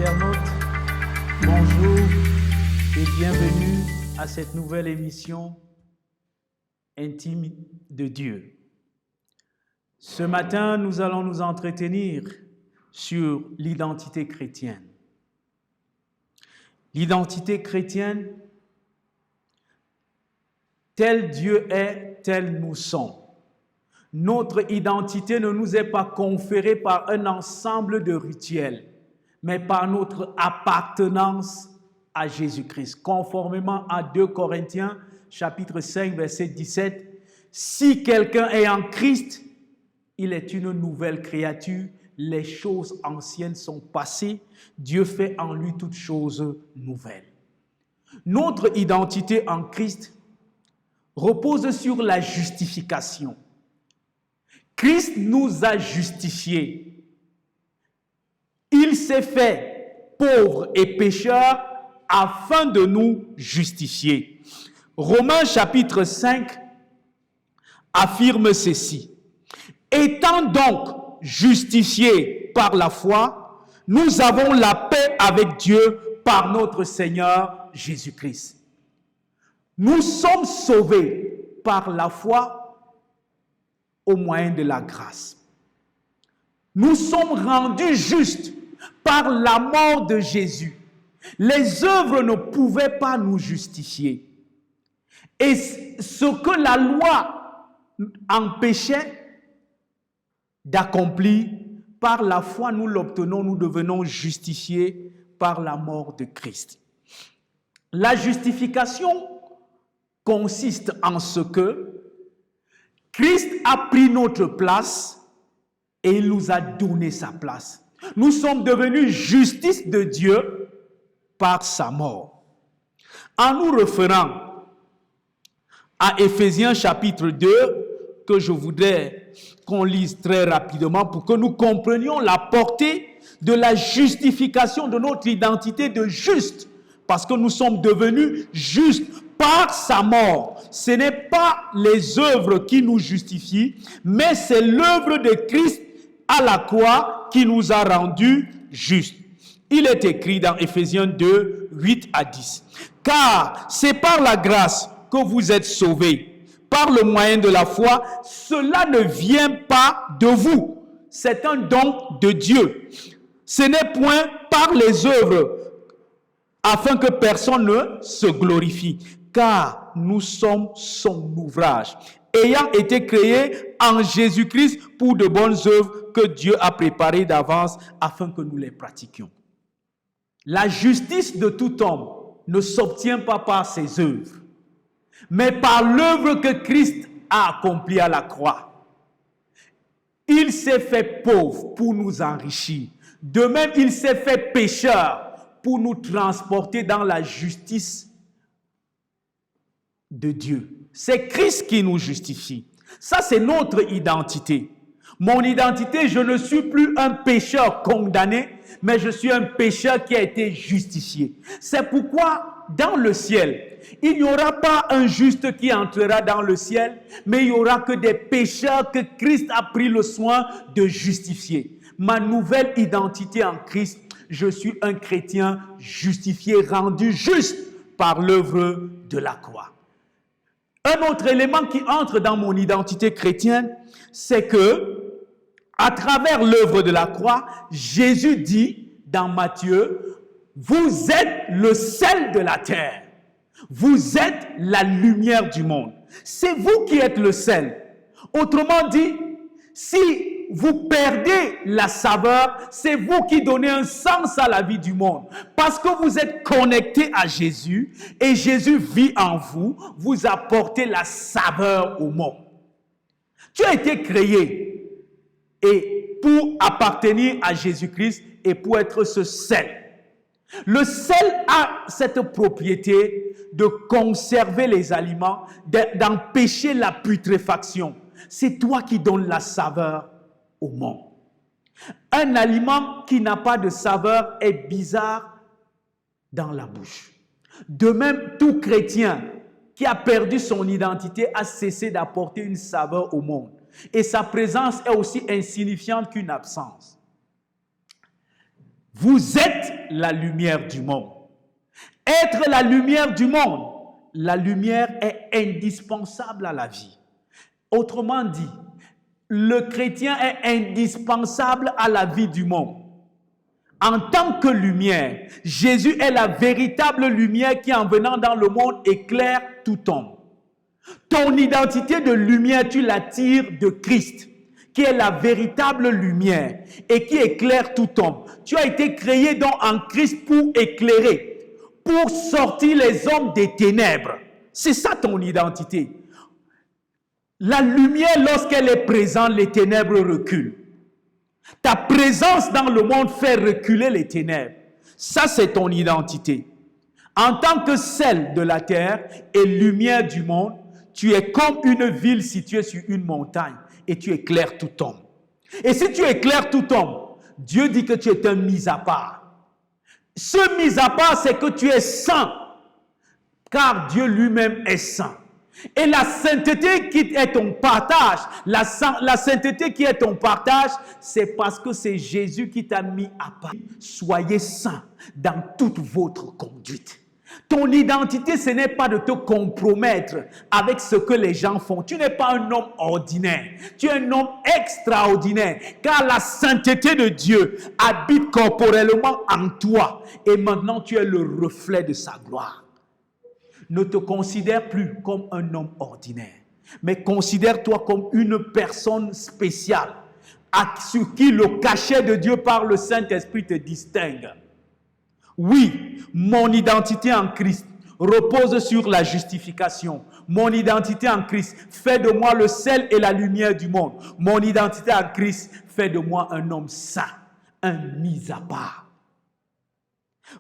internautes, bonjour et bienvenue à cette nouvelle émission Intime de Dieu. Ce matin, nous allons nous entretenir sur l'identité chrétienne. L'identité chrétienne, tel Dieu est, tel nous sommes. Notre identité ne nous est pas conférée par un ensemble de rituels, mais par notre appartenance à Jésus-Christ. Conformément à 2 Corinthiens, chapitre 5, verset 17, « Si quelqu'un est en Christ, il est une nouvelle créature. Les choses anciennes sont passées. Dieu fait en lui toutes choses nouvelles. » Notre identité en Christ repose sur la justification. Christ nous a justifiés. Il s'est fait pauvre et pécheur afin de nous justifier. Romains chapitre 5 affirme ceci. Étant donc justifiés par la foi, nous avons la paix avec Dieu par notre Seigneur Jésus-Christ. Nous sommes sauvés par la foi au moyen de la grâce. Nous sommes rendus justes par la mort de Jésus. Les œuvres ne pouvaient pas nous justifier. Et ce que la loi empêchait d'accomplir, par la foi nous l'obtenons, nous devenons justifiés par la mort de Christ. La justification consiste en ce que Christ a pris notre place et il nous a donné sa place. Nous sommes devenus justice de Dieu par sa mort. En nous référant à Éphésiens chapitre 2, que je voudrais qu'on lise très rapidement pour que nous comprenions la portée de la justification de notre identité de juste, parce que nous sommes devenus justes par sa mort. Ce n'est pas les œuvres qui nous justifient, mais c'est l'œuvre de Christ à la croix qui nous a rendus justes. Il est écrit dans Éphésiens 2, 8 à 10. « Car c'est par la grâce que vous êtes sauvés, par le moyen de la foi. Cela ne vient pas de vous, c'est un don de Dieu. Ce n'est point par les œuvres, afin que personne ne se glorifie. Car nous sommes son ouvrage, ayant été créés en Jésus-Christ pour de bonnes œuvres que Dieu a préparées d'avance afin que nous les pratiquions. » La justice de tout homme ne s'obtient pas par ses œuvres, mais par l'œuvre que Christ a accomplie à la croix. Il s'est fait pauvre pour nous enrichir. De même, il s'est fait pécheur pour nous transporter dans la justice de Dieu. C'est Christ qui nous justifie. Ça, c'est notre identité. Mon identité, je ne suis plus un pécheur condamné, mais je suis un pécheur qui a été justifié. C'est pourquoi, dans le ciel, il n'y aura pas un juste qui entrera dans le ciel, mais il n'y aura que des pécheurs que Christ a pris le soin de justifier. Ma nouvelle identité en Christ, je suis un chrétien justifié, rendu juste par l'œuvre de la croix. Un autre élément qui entre dans mon identité chrétienne, c'est que, à travers l'œuvre de la croix, Jésus dit dans Matthieu, « Vous êtes le sel de la terre. Vous êtes la lumière du monde. » C'est vous qui êtes le sel. Autrement dit, si vous perdez la saveur, c'est vous qui donnez un sens à la vie du monde. Parce que vous êtes connecté à Jésus et Jésus vit en vous, vous apportez la saveur au monde. Tu as été créé et pour appartenir à Jésus-Christ et pour être ce sel. Le sel a cette propriété de conserver les aliments, d'empêcher la putréfaction. C'est toi qui donnes la saveur au monde. Un aliment qui n'a pas de saveur est bizarre dans la bouche. De même, tout chrétien qui a perdu son identité a cessé d'apporter une saveur au monde. Et sa présence est aussi insignifiante qu'une absence. Vous êtes la lumière du monde. Être la lumière du monde, la lumière est indispensable à la vie. Autrement dit, le chrétien est indispensable à la vie du monde. En tant que lumière, Jésus est la véritable lumière qui, en venant dans le monde, éclaire tout homme. Ton identité de lumière, tu la tires de Christ, qui est la véritable lumière et qui éclaire tout homme. Tu as été créé donc en Christ pour éclairer, pour sortir les hommes des ténèbres. C'est ça ton identité. La lumière, lorsqu'elle est présente, les ténèbres reculent. Ta présence dans le monde fait reculer les ténèbres. Ça, c'est ton identité. En tant que sel de la terre et lumière du monde, tu es comme une ville située sur une montagne et tu éclaires tout homme. Et si tu éclaires tout homme, Dieu dit que tu es un mis à part. Ce mis à part, c'est que tu es saint, car Dieu lui-même est saint. Et la sainteté qui est ton partage, la sainteté qui est ton partage, c'est parce que c'est Jésus qui t'a mis à part. Soyez saints dans toute votre conduite. Ton identité, ce n'est pas de te compromettre avec ce que les gens font. Tu n'es pas un homme ordinaire. Tu es un homme extraordinaire. Car la sainteté de Dieu habite corporellement en toi. Et maintenant, tu es le reflet de sa gloire. Ne te considère plus comme un homme ordinaire, mais considère-toi comme une personne spéciale, sur qui le cachet de Dieu par le Saint-Esprit te distingue. Oui, mon identité en Christ repose sur la justification. Mon identité en Christ fait de moi le sel et la lumière du monde. Mon identité en Christ fait de moi un homme saint, un mis à part.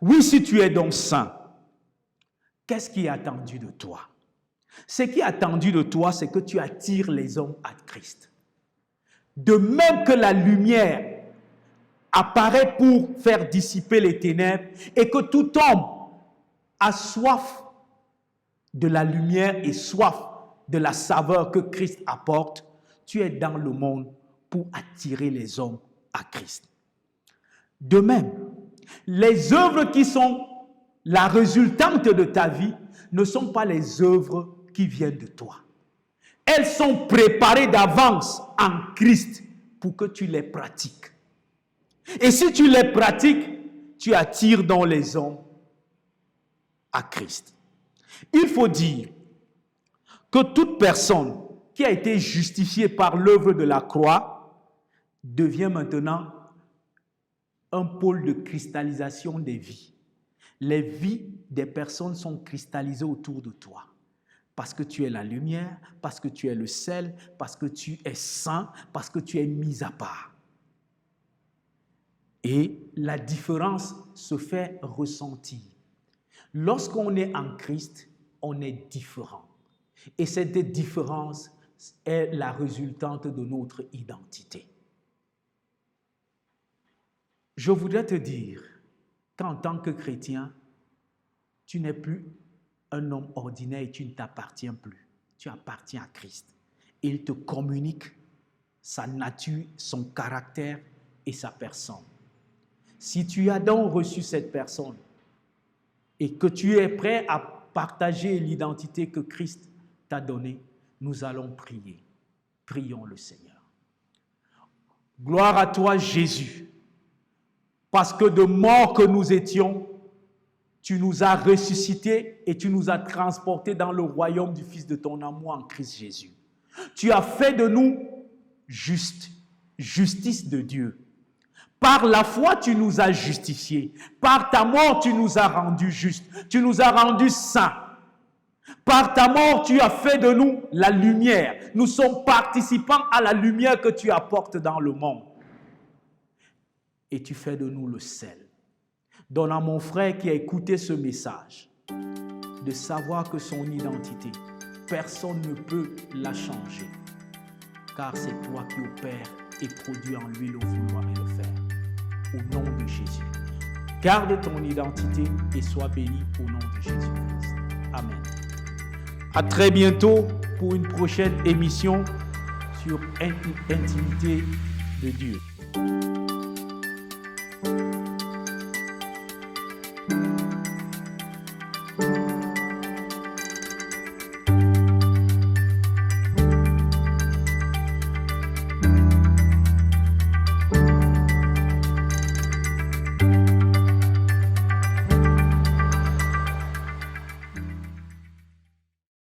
Oui, si tu es donc saint, qu'est-ce qui est attendu de toi? Ce qui est attendu de toi, c'est que tu attires les hommes à Christ. De même que la lumière apparaît pour faire dissiper les ténèbres et que tout homme a soif de la lumière et soif de la saveur que Christ apporte, tu es dans le monde pour attirer les hommes à Christ. De même, les œuvres qui sont la résultante de ta vie ne sont pas les œuvres qui viennent de toi. Elles sont préparées d'avance en Christ pour que tu les pratiques. Et si tu les pratiques, tu attires dans les hommes à Christ. Il faut dire que toute personne qui a été justifiée par l'œuvre de la croix devient maintenant un pôle de cristallisation des vies. Les vies des personnes sont cristallisées autour de toi. Parce que tu es la lumière, parce que tu es le sel, parce que tu es saint, parce que tu es mis à part. Et la différence se fait ressentir. Lorsqu'on est en Christ, on est différent. Et cette différence est la résultante de notre identité. Je voudrais te dire qu'en tant que chrétien, tu n'es plus un homme ordinaire et tu ne t'appartiens plus. Tu appartiens à Christ. Il te communique sa nature, son caractère et sa personne. Si tu as donc reçu cette personne et que tu es prêt à partager l'identité que Christ t'a donnée, nous allons prier. Prions le Seigneur. Gloire à toi, Jésus, parce que de mort que nous étions, tu nous as ressuscités et tu nous as transportés dans le royaume du Fils de ton amour en Christ Jésus. Tu as fait de nous justes, justice de Dieu. Par la foi, tu nous as justifiés. Par ta mort, tu nous as rendus justes. Tu nous as rendus saints. Par ta mort, tu as fait de nous la lumière. Nous sommes participants à la lumière que tu apportes dans le monde. Et tu fais de nous le sel. Donne à mon frère qui a écouté ce message de savoir que son identité, personne ne peut la changer. Car c'est toi qui opères et produis en lui le vouloir et le faire. Au nom de Jésus. Garde ton identité et sois béni au nom de Jésus-Christ. Amen. À très bientôt pour une prochaine émission sur Intimité de Dieu.